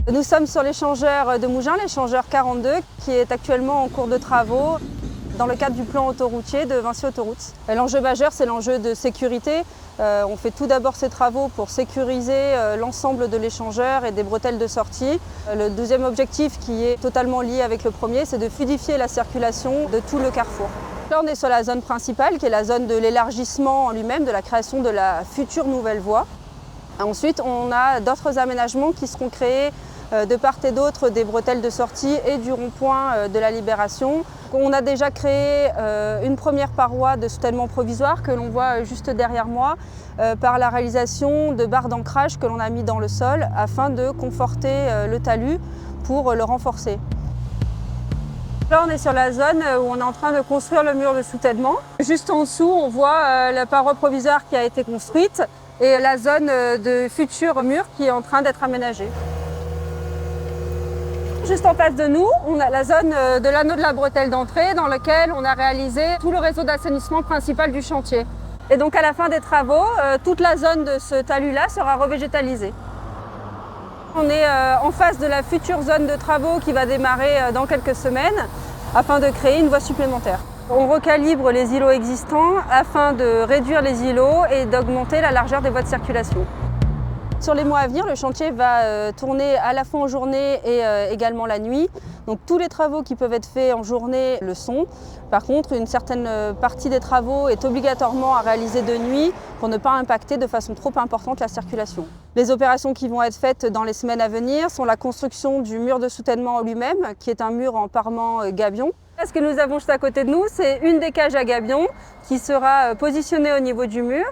Nous sommes sur l'échangeur de Mougins, l'échangeur 42, qui est actuellement en cours de travaux dans le cadre du plan autoroutier de Vinci Autoroutes. L'enjeu majeur, c'est l'enjeu de sécurité. On fait tout d'abord ces travaux pour sécuriser l'ensemble de l'échangeur et des bretelles de sortie. Le deuxième objectif, qui est totalement lié avec le premier, c'est de fluidifier la circulation de tout le carrefour. Là, on est sur la zone principale, qui est la zone de l'élargissement en lui-même, de la création de la future nouvelle voie. Ensuite, on a d'autres aménagements qui seront créés de part et d'autre des bretelles de sortie et du rond-point de la Libération. On a déjà créé une première paroi de soutènement provisoire que l'on voit juste derrière moi par la réalisation de barres d'ancrage que l'on a mis dans le sol afin de conforter le talus pour le renforcer. Là, on est sur la zone où on est en train de construire le mur de soutènement. Juste en dessous, on voit la paroi provisoire qui a été construite et la zone de futur mur qui est en train d'être aménagée. Juste en face de nous, on a la zone de l'anneau de la bretelle d'entrée dans lequel on a réalisé tout le réseau d'assainissement principal du chantier. Et donc à la fin des travaux, toute la zone de ce talus-là sera revégétalisée. On est en face de la future zone de travaux qui va démarrer dans quelques semaines afin de créer une voie supplémentaire. On recalibre les îlots existants afin de réduire les îlots et d'augmenter la largeur des voies de circulation. Sur les mois à venir, le chantier va tourner à la fois en journée et également la nuit. Donc tous les travaux qui peuvent être faits en journée le sont. Par contre, une certaine partie des travaux est obligatoirement à réaliser de nuit pour ne pas impacter de façon trop importante la circulation. Les opérations qui vont être faites dans les semaines à venir sont la construction du mur de soutènement en lui-même, qui est un mur en parement gabion. Ce que nous avons juste à côté de nous, c'est une des cages à gabion qui sera positionnée au niveau du mur,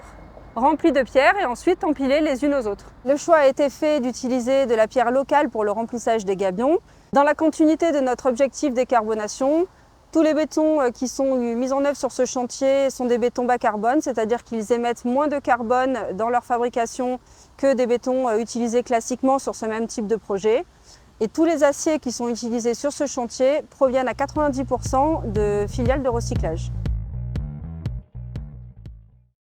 remplie de pierres et ensuite empilées les unes aux autres. Le choix a été fait d'utiliser de la pierre locale pour le remplissage des gabions. Dans la continuité de notre objectif décarbonation, tous les bétons qui sont mis en œuvre sur ce chantier sont des bétons bas carbone, c'est-à-dire qu'ils émettent moins de carbone dans leur fabrication que des bétons utilisés classiquement sur ce même type de projet. Et tous les aciers qui sont utilisés sur ce chantier proviennent à 90% de filiales de recyclage.